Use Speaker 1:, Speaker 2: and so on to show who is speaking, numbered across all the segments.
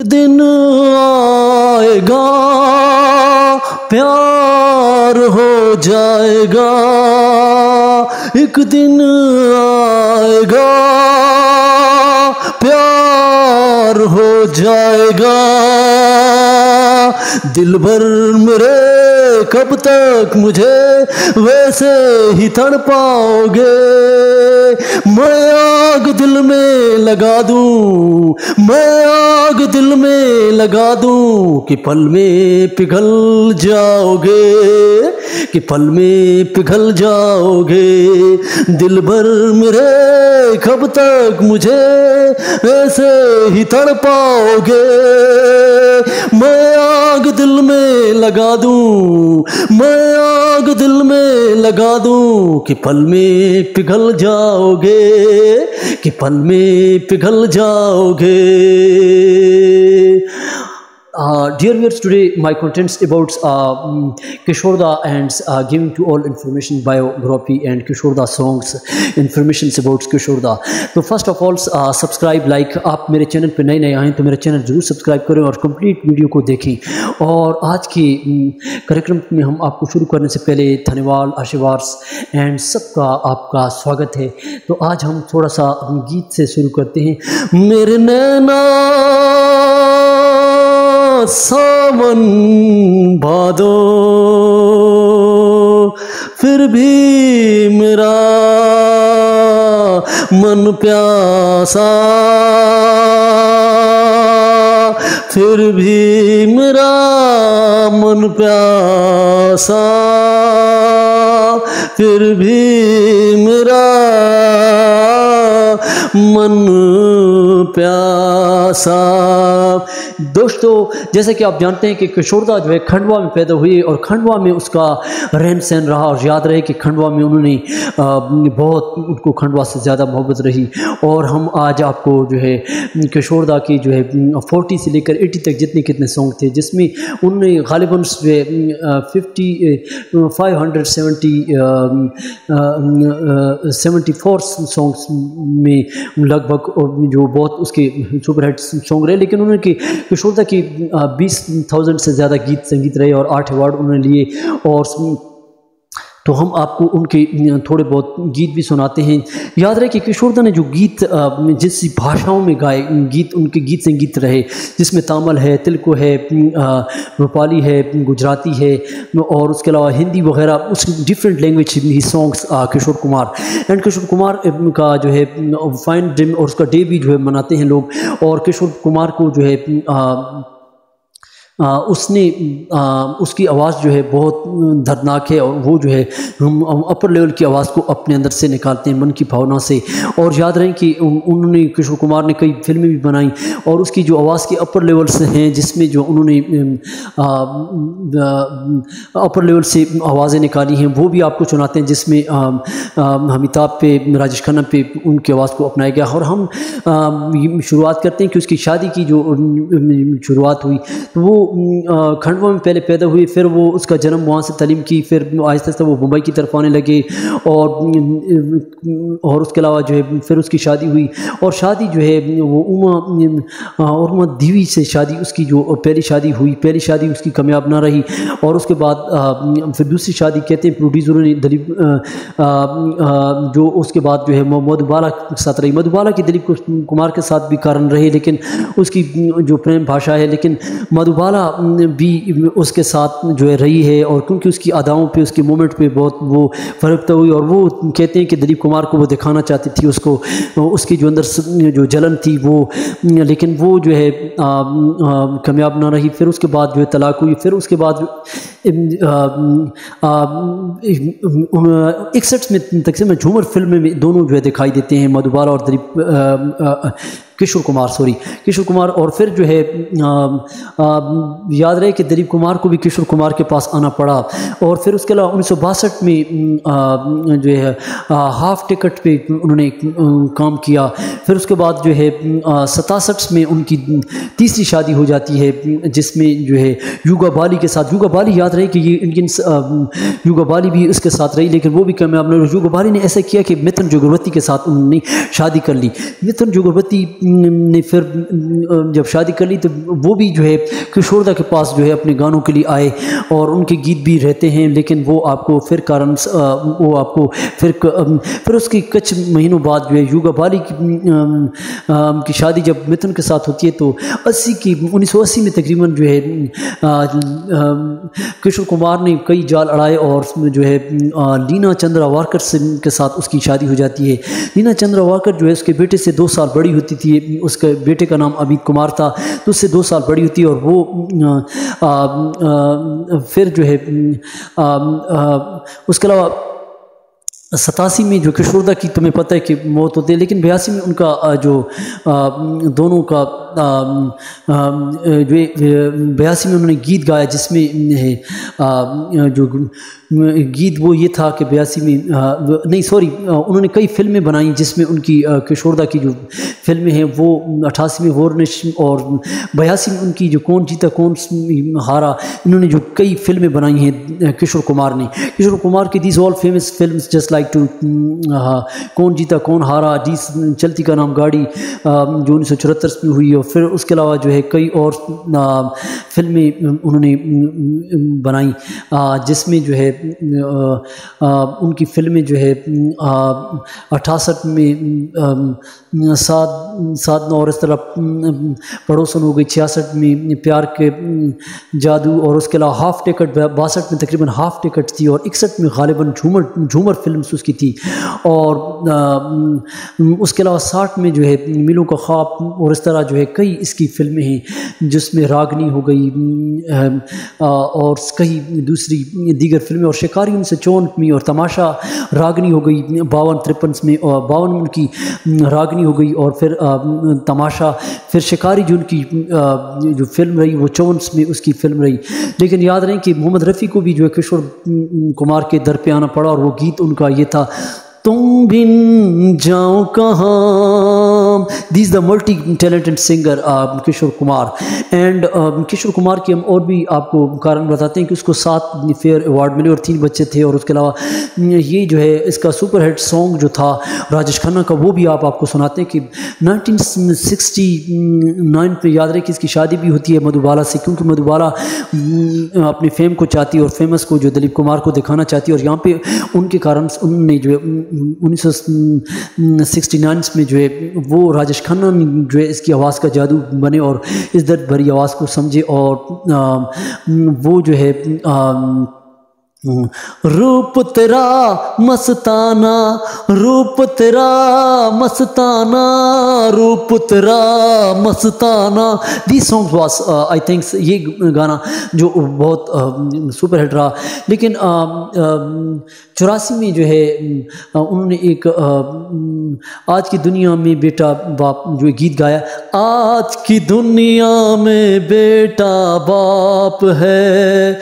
Speaker 1: دن آئے گا پیار ہو جائے گا، ایک دن آئے گا پیار ہو جائے گا، دل بھر میرے کب تک مجھے ویسے ہی تڑ پاؤ گے، میں آگ دل میں لگا دوں، میں آگ دل میں لگا دوں کہ پل میں پگھل جاؤ گے، کہ پل میں پگھل جاؤ گے، دل بھر میرے کب تک مجھے ایسے ہی تڑ پاؤ گے، میں آگ دل میں لگا دوں، میں آگ دل میں لگا دوں کہ پل میں پگھل جاؤ گے، کہ پل میں پگھل جاؤ گے۔ Dear viewers, today my contents about Kishore Da and giving to all information, biography and Kishore Da songs, informations about Kishore Da. تو first of all subscribe, like. آپ میرے چینل پہ نئے نئے آئیں تو میرا چینل ضرور سبسکرائب کریں اور کمپلیٹ ویڈیو کو دیکھیں۔ اور آج کی کریکرم میں ہم آپ کو شروع کرنے سے پہلے دھنیوال آشیوارس اینڈ سب کا آپ کا سواگت ہے۔ تو آج ہم تھوڑا سا گیت سے شروع کرتے ہیں۔ میرے نینا ساون بھادو پھر بھی میرا من پیاسا، پھر بھی میرا من پیاسا، پھر بھی میرا من پیاسا۔ دوستو جیسے کہ آپ جانتے ہیں کہ کشور دا جو ہے کھنڈوا میں پیدا ہوئی اور کھنڈوا میں اس کا رہن سہن رہا، اور یاد رہے کہ کھنڈوا میں انہوں نے بہت ان کو کھنڈوا سے زیادہ محبت رہی۔ اور ہم آج آپ کو جو ہے کشور دا کی جو ہے 40 سے لے کر 80 تک جتنے کتنے سانگ تھے، جس میں انہوں نے غالباً 74 سانگس میں لگ بھگ جو بہت اس کے سپر ہٹ سانگ رہے، لیکن انہوں نے کشور دا کی 20,000 سے زیادہ گیت سنگیت رہے اور 8 ایوارڈ انہوں نے لیے۔ اور تو ہم آپ کو ان کے تھوڑے بہت گیت بھی سناتے ہیں۔ یاد رہے کہ کشور دا نے جو گیت جس بھاشاؤں میں گائے گیت، ان کے گیت سنگیت رہے، جس میں تامل ہے، تلکو ہے، روپالی ہے، گجراتی ہے، اور اس کے علاوہ ہندی وغیرہ، اس ڈفرینٹ لینگویج ہی سانگس کشور کمار۔ اینڈ کشور کمار کا جو ہے فائن ڈے اور اس کا ڈے بھی جو ہے مناتے ہیں لوگ۔ اور کشور کمار کو جو ہے اس کی آواز جو ہے بہت دردناک ہے، اور وہ جو ہے ہم اپر لیول کی آواز کو اپنے اندر سے نکالتے ہیں من کی بھاونا سے۔ اور یاد رہیں کہ انہوں نے کشور کمار نے کئی فلمیں بھی بنائیں، اور اس کی جو آواز کے اپر لیول سے ہیں، جس میں جو انہوں نے اپر لیول سے آوازیں نکالی ہیں، وہ بھی آپ کو سناتے ہیں، جس میں امیتابھ پہ، راجیش کھنہ پہ ان کی آواز کو اپنایا گیا۔ اور ہم شروعات کرتے ہیں کہ اس کی شادی کی جو شروعات ہوئی، تو وہ کھنڈوا میں پہلے پیدا ہوئی، پھر وہ اس کا جنم وہاں سے تعلیم کی، پھر آہستہ آہستہ وہ ممبئی کی طرف آنے لگے، اور اس کے علاوہ جو ہے پھر اس کی شادی ہوئی۔ اور شادی جو ہے وہ اما دیوی سے شادی، اس کی جو پہلی شادی ہوئی، پہلی شادی اس کی کامیاب نہ رہی، اور اس کے بعد پھر دوسری شادی کہتے ہیں پروڈیوسروں نے دلیپ جو اس کے بعد جو ہے مدھوبالا کے ساتھ رہی۔ مدھوبالا کی دلیپ کمار کے ساتھ بھی کارن رہے، لیکن اس کی جو پریم بھاشا ہے، لیکن مدھوبالا بھی اس کے ساتھ جو ہے رہی ہے، اور کیونکہ اس کی اداؤں پہ، اس کے مومنٹ پہ بہت وہ فرق ہوئی، اور وہ کہتے ہیں کہ دلیپ کمار کو وہ دکھانا چاہتی تھی اس کو، اس کی جو اندر جو جلن تھی وہ، لیکن وہ جو ہے کامیاب نہ رہی۔ پھر اس کے بعد جو ہے طلاق ہوئی، پھر اس کے بعد 61 میں تقسیم جھومر فلم میں دونوں جو ہے دکھائی دیتے ہیں، مدھوبالا اور دلیپ کشور کمار۔ اور پھر جو ہے یاد رہے کہ دلیپ کمار کو بھی کشور کمار کے پاس آنا پڑا، اور پھر اس کے علاوہ 1962 میں جو ہے ہاف ٹکٹ پہ انہوں نے کام کیا۔ پھر اس کے بعد جو ہے 67 میں ان کی تیسری شادی ہو جاتی ہے، جس میں جو ہے یوگا بالی کے ساتھ، یوگا بالی یاد یاد رہے کہ یہ انڈینس یوگا بالی بھی اس کے ساتھ رہی لیکن وہ بھی کامیاب نہیں. یوگا بالی نے ایسا کیا کہ متھن چکرورتی کے ساتھ انہوں نے شادی کر لی. متھن چکرورتی نے پھر جب شادی کر لی تو وہ بھی جو ہے کشور دا کے پاس جو ہے اپنے گانوں کے لیے آئے اور ان کے گیت بھی رہتے ہیں لیکن وہ آپ کو پھر اس کے کچھ مہینوں بعد جو ہے یوگا بالی کی شادی جب متھن کے ساتھ ہوتی ہے تو 1980 میں تقریباً جو ہے کشور کمار نے کئی جال اڑائے اور اس میں جو ہے لینا چندرا وارکر کے ساتھ اس کی شادی ہو جاتی ہے. لینا چندرا وارکر جو ہے اس کے بیٹے سے 2 سال بڑی ہوتی تھی. اس کے بیٹے کا نام امیت کمار تھا تو اس سے 2 سال بڑی ہوتی ہے اور وہ پھر جو ہے اس کے علاوہ 87 میں جو کشور دا کی تمہیں پتہ ہے کہ موت ہوتی ہے لیکن 82 میں ان کا جو دونوں کا جو 82 میں انہوں نے گیت گایا جس میں جو گیت وہ یہ تھا کہ 82 میں انہوں نے کئی فلمیں بنائیں جس میں ان کی کشور دا کی جو فلمیں ہیں وہ 88 میں وارنش اور 82 میں ان کی جو کون جیتا کون ہارا انہوں نے جو کئی فلمیں بنائی ہیں کشور کمار نے. کشور کمار کی these all famous films just like to کون جیتا کون ہارا, چلتی کا نام گاڑی جو 1974 میں ہوئی اور پھر اس کے علاوہ جو ہے کئی اور فلمیں انہوں نے بنائیں جس میں جو ہے ان کی فلمیں جو ہے 68 میں سات نو اور اس طرح پڑوسن ہو گئی, 66 میں پیار کے جادو اور اس کے علاوہ ہاف ٹکٹ 62 میں تقریباً ہاف ٹکٹ تھی اور 61 میں غالباً جھومر فلمز اس کی تھی اور اس کے علاوہ 60 میں جو ہے میلوں کا خواب اور اس طرح جو ہے کئی اس کی فلمیں ہیں جس میں راگنی ہو گئی اور کئی دوسری دیگر فلمیں اور شکاری 1954 میں اور تماشا راگنی ہو گئی 52-53 میں اور 52 میں ان کی راگنی ہو گئی اور پھر تماشا, پھر شکاری جو ان کی جو فلم رہی وہ 54 میں اس کی فلم رہی. لیکن یاد رہیں کہ محمد رفیع کو بھی جو ہے کشور کمار کے در پہ آنا پڑا اور وہ گیت ان کا یہ تھا تم بن جاؤ کہاں. These the multi talented singer Kishore Kumar and Kishore Kumar کی ہم اور بھی آپ کو کارن بتاتے ہیں کہ اس کو 7 فیئر ایوارڈ ملے اور 3 بچے تھے اور اس کے علاوہ یہ جو ہے اس کا سپر ہٹ سانگ جو تھا راجیش کھنہ کا وہ بھی آپ کو سناتے ہیں کہ 1969 پہ یاد رہے کہ اس کی شادی بھی ہوتی ہے مدھو بالا سے کیونکہ مدھو بالا اپنے فیم کو چاہتی ہے اور فیمس کو جو دلیپ کمار کو دکھانا چاہتی ہے اور یہاں پہ ان کے کارن انہوں نے جو 1969 میں جو ہے وہ راجیش کھنہ جو ہے اس کی آواز کا جادو بنے اور اس درد بھری آواز کو سمجھے اور وہ جو ہے روپ تیرا مستانہ روپ تیرا مستانہ روپ تیرا مستانہ. These song was I thinks یہ گانا جو بہت سپر ہٹ رہا. لیکن 84 میں جو ہے انہوں نے ایک آج کی دنیا میں بیٹا باپ جو گیت گایا. آج کی دنیا میں بیٹا باپ ہے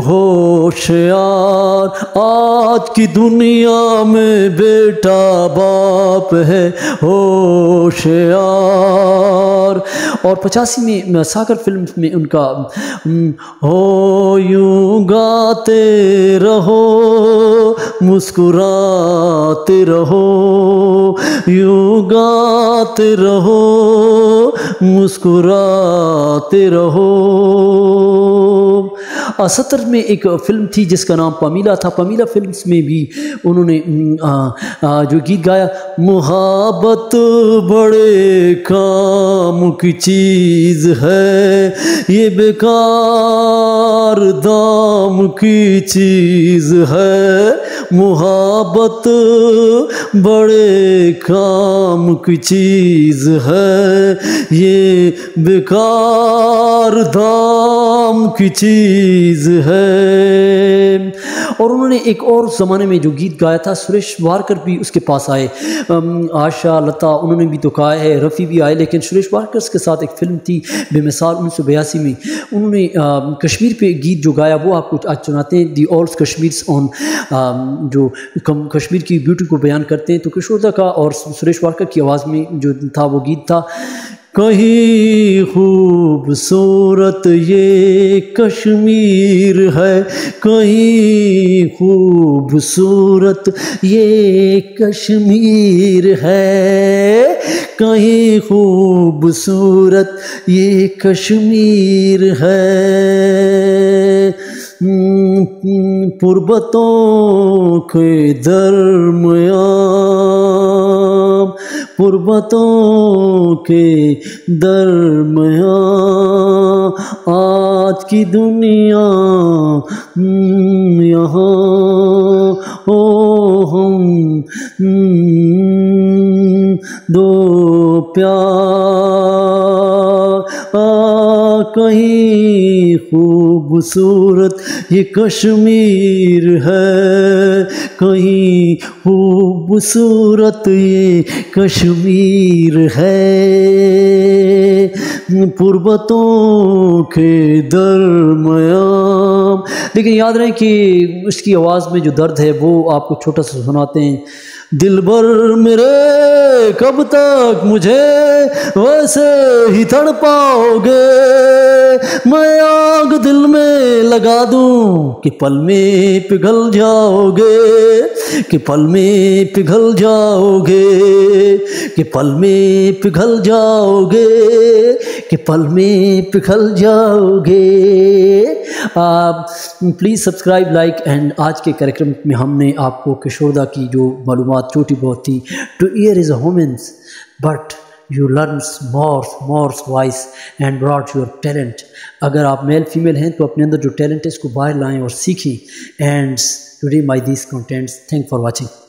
Speaker 1: ہوشیار, آج کی دنیا میں بیٹا باپ ہے ہوشیار. اور 85 میں ساگر فلم میں ان کا ہو یوں گاتے رہو مسکراتے رہو یوں گاتے رہو مسکراتے رہو. 70 میں ایک فلم تھی جس کا نام پمیلا تھا. پمیلا فلمز میں بھی انہوں نے جو گیت گایا محبت بڑے کام کی چیز ہے یہ بیکار دام کی چیز ہے محبت بڑے کام کی چیز ہے یہ بیکار دام کی چیز ہے. اور انہوں نے ایک اور زمانے میں جو گیت گایا تھا سریش وارکر بھی اس کے پاس آئے. آشا لتا انہوں نے بھی تو گایا ہے, رفیع بھی آئے, لیکن سریش وارکر کے ساتھ ایک فلم تھی بے مثال 1982 میں انہوں نے کشمیر پہ گیت جو گایا وہ آپ کو آج سناتے ہیں. دی آلس کشمیرس آن جو کشمیر کی بیوٹی کو بیان کرتے ہیں. تو کشور دا کا اور سریش وارکر کی آواز میں جو تھا وہ گیت تھا کہیں خوبصورت یہ کشمیر ہے، کہیں خوبصورت یہ کشمیر ہے، کہیں خوبصورت یہ کشمیر ہے۔ پربتوں کے درمیان، پربتوں کے درمیان آج کی دنیا یہاں ہو ہم دو پیار، کہیں خوبصورت یہ کشمیر ہے، کہیں خوبصورت یہ کشمیر ہے۔ پربتوں کے درمیان، لیکن یاد رہے کہ اس کی آواز میں جو درد ہے وہ آپ کو چھوٹا سا سناتے ہیں۔ دلبر میرے کب تک مجھے ویسے ہی تڑ پاؤ گے، میں آگ دل میں لگا دوں کہ پل میں پگھل جاؤ گے، کہ پل میں پگھل جاؤ گے، کہ پل میں پگھل جاؤ گے، کہ پل میں پگھل جاؤ گے۔ آپ پلیز سبسکرائب، لائک اینڈ آج کے کریکرم میں ہم نے آپ کو کشوردا کی جو معلومات چھوٹی بہت تھی، two year is a humans but you learns more voice and brought your talent. اگر آپ میل فیمیل ہیں تو اپنے اندر جو ٹیلنٹ ہے اس کو باہر لائیں اور سیکھیں۔ And today my this contents, thank for watching.